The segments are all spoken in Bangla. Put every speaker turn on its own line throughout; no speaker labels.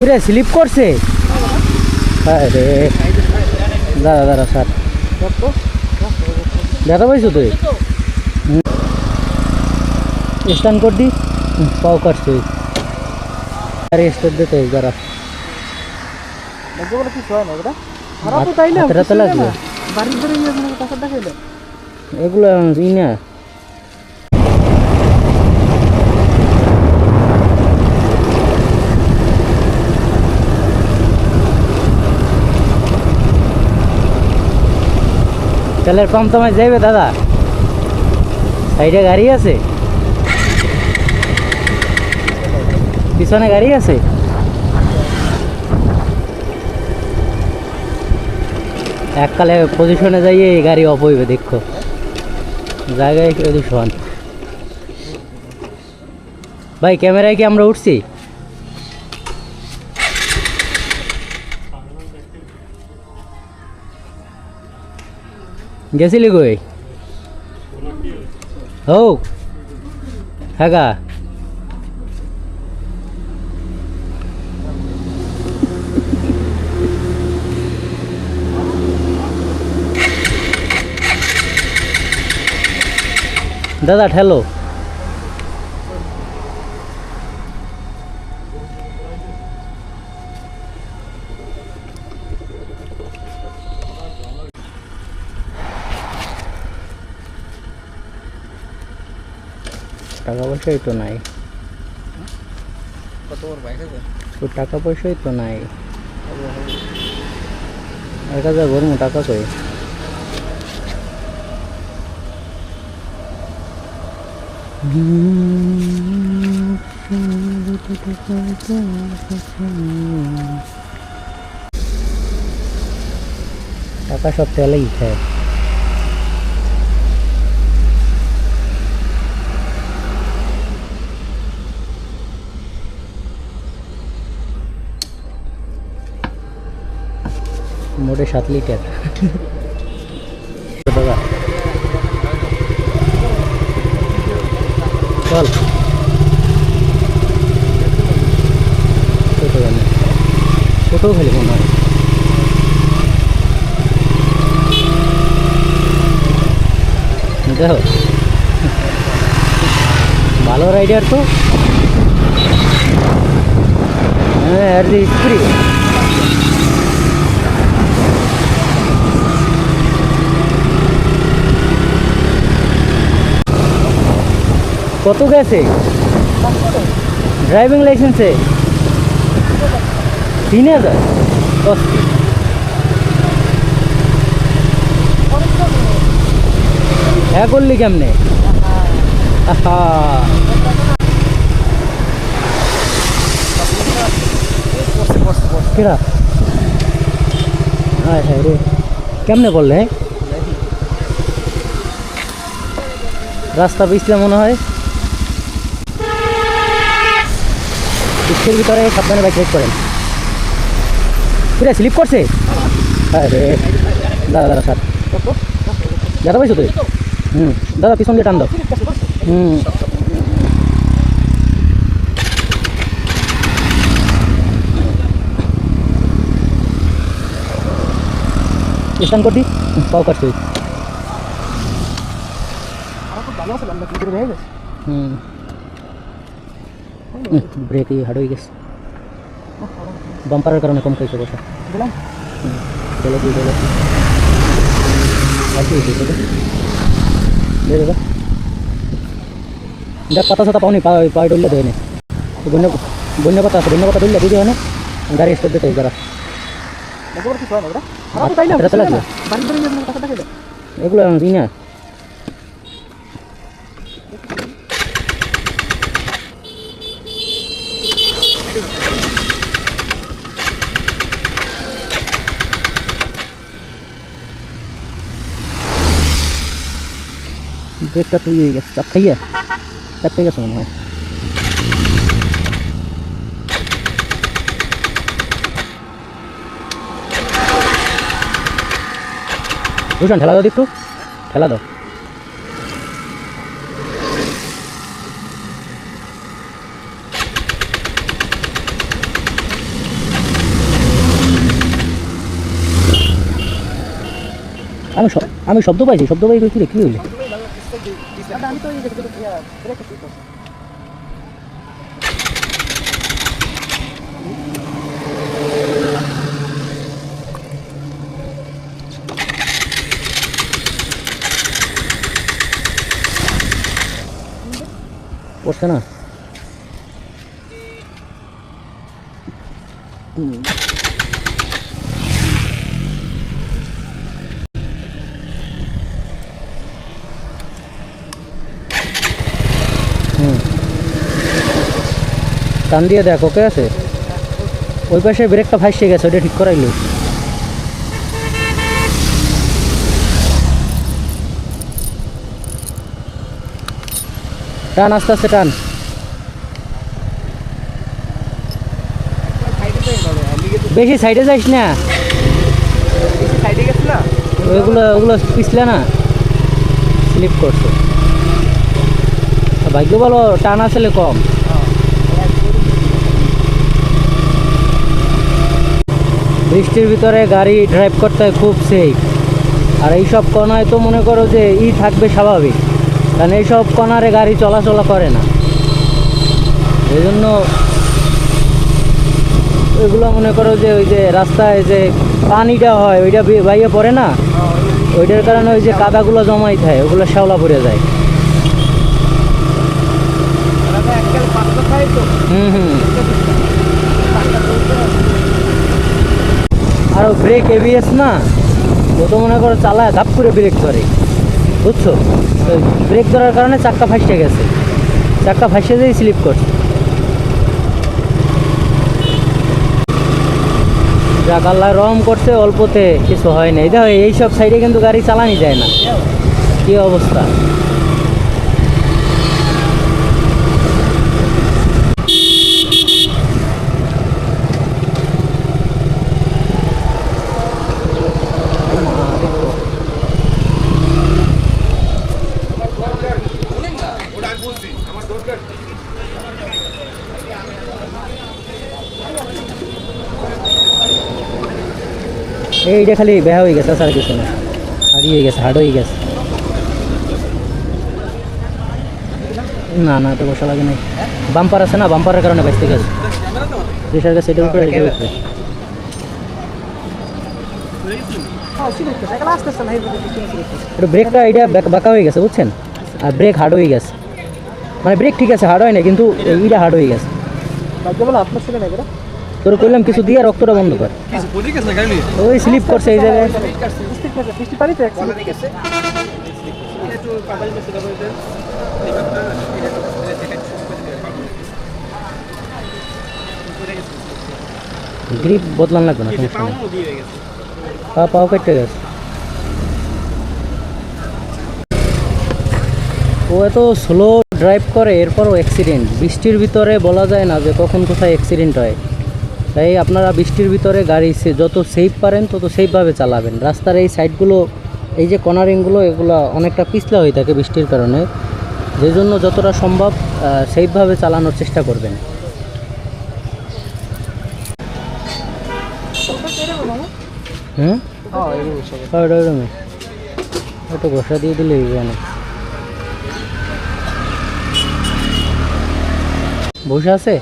পুরো স্লিপ করছে। আরে দাঁড়া দাঁড়া স্যার, দেখা পাইছো তুই? স্টান কর দি, পাও কাটছে। আরে স্টার দে তো যারা লাগবে এগুলো ই না। তেলের পাম্প তোমায় যাইবে দাদা? সাইডে গাড়ি আছে, পিছনে গাড়ি আছে। এককালে পজিশনে যাইয়ে গাড়ি অফ হইবে, দেখো জায়গায় দূষণ। ভাই ক্যামেরায় কি আমরা উঠছি? গেছিলি কই? ও হ্যাঁ গা, দাদা ঠেলো। টাকা পয়সাই তো নাই, টাকা পয়সাই তো নাই। 1000 ভরমু, টাকা কই? টাকা সব তেলেই খায়। মোটে 7 লিটার। দাদা চল, ছোটো খেলি মনে হয়। দেখো ভালো রাইডার তো। হ্যাঁ আর স্ত্রী কত গেছে ড্রাইভিং লাইসেন্সে? 3000। হ্যাঁ করলি কেমনে? কেরা হ্যাঁ হ্যাঁ রে, কেমনে বললে? রাস্তা পিছলে মনে হয়। পিছের ভিতরে সাবধানে বাইক রাইড করেন। পুরো স্লিপ করছে। আরে দাদা দাদা স্যার, দেখা পাইছো তুই? দাদা পিছন দিয়ে টান দাও। স্টান কর দি, পাও কাটছে। ব্রেক হার্ড হয়ে গেছে, বাম্পারের কারণে কম খাইছে বসা। চলো তুই চলো, দেখ পাতা সাতা পাওনি, পায়ে ডললে দেয় না। বন্য পাতা আছে, বন্য পাতা ডললে বুঝে হয় না, গাড়ি স্টার্ট দিতে যারা এগুলো ই না। ব্রেকটা তুই হয়ে গেছে, চাপ খাইয়া গেছে মনে হয়। বুঝলেন, ঠেলা দাও একটু, ঠেলা দাও। আমি শব্দ পাইছি, শব্দ পাই কি রে, কি হইলে? পড়ছে না? টান দিয়ে দেখ, ওকে আছে? ওই পাশে ব্রেকটা ফাঁসিয়ে গেছে, ওটা ঠিক করাইলি। টান আস্তে আস্তে টান। বেশি সাইডে যাইস না, ওগুলো পিছলে না, স্লিপ করছে। ভাগ্য ভালো টান আসলে কম। বৃষ্টির ভিতরে গাড়ি ড্রাইভ করতে হয় খুব সেফ। আর এইসব কণায় তো মনে করো যে থাকবে স্বাভাবিক, কারণ এইসব কণারে গাড়ি চলাচল করে না। এই জন্য ওইগুলো মনে করো যে ওই যে রাস্তায় যে পানিটা হয় ওইটা বাইরে পড়ে না, ওইটার কারণে ওই যে কাদাগুলো জমাই থাকে, ওগুলো শ্যাওলা পড়ে যায়। আর ব্রেক এবিএস না, ও তো মনে করো চালায় ধাপ করে ব্রেক করে, বুঝছো? ব্রেক ধরার কারণে চাক্কা ফাঁসে গেছে, চাক্কা ফাঁসে যেই স্লিপ করছে। যাক আল্লাহ রহম করছে, অল্পতে কিছু হয় না। দেখো এইসব সাইডে কিন্তু গাড়ি চালানি যায় না, কি অবস্থা। এইটা খালি বেহা হয়ে গেছে, স্যার কিছু না, হারিয়ে গেছে, হার্ড হয়ে গেছে। না না, তো বসা লাগে নাই। বাম্পার আছে না, বাম্পারের কারণে বেঁচতে গেছে। প্রেশার গেছে এটার উপরে, এটার উপরে। এটা ব্রেকটা এটা বাঁকা হয়ে গেছে, বুঝছেন? আর ব্রেক হার্ড হয়ে গেছে, মানে ব্রেক ঠিক আছে, হার্ড হয় না, কিন্তু এইটা হার্ড হয়ে গেছে। তোর কইলাম কিছু দিয়ে রক্তটা বন্ধ কর। ওই স্লিপ করছে এই জায়গায়। গ্রিপ বদলান লাগবে না, সমস্যা নেই। পাও কেটে গেছে। ও এত স্লো ড্রাইভ করে, এরপরও অ্যাক্সিডেন্ট। বৃষ্টির ভিতরে বলা যায় না যে কখন কোথায় অ্যাক্সিডেন্ট হয়। তাই আপনারা বৃষ্টির ভিতরে গাড়ি যত সেফ পারেন তত সেফভাবে চালাবেন। রাস্তার এই সাইডগুলো, এই যে কর্নারিংগুলো, এগুলো অনেকটা পিছলা হয়ে থাকে বৃষ্টির কারণে, যে জন্য যতটা সম্ভব সেফভাবে চালানোর চেষ্টা করবেন। হুম, একটু ঘষা দিয়ে দিলে অনেক। বসে আছে।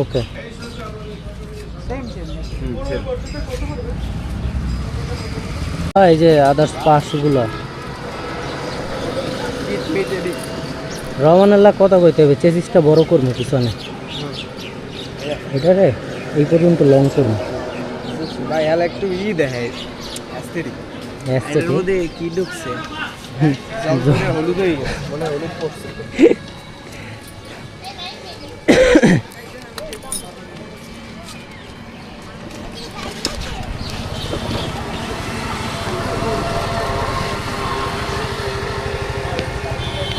ওকে। এই যে আদার্স পার্টসগুলো রহমানুল্লাহ কথা কইতে হবে, চেসিসটা বড় করবো পিছনে, এটা রে এই পর্যন্ত লং করবো ভাই। আর একটু দেখায় কি ঢুকছে, হলুদ হয়ে গেছে, মনে হয় হলুদ পড়ছে।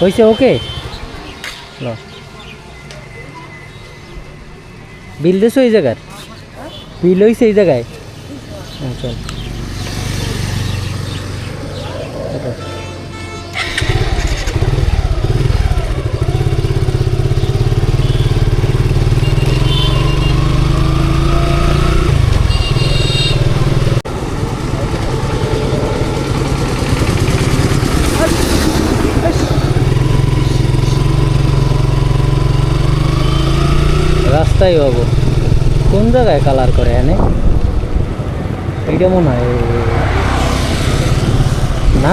হয়েছে ওকে ল বিল দেছো এই জায়গার বিল হয়েছে এই জায়গায় চল রাস্তায় হবো কোন জায়গায় কালার করে এনে এইটা মনে হয় না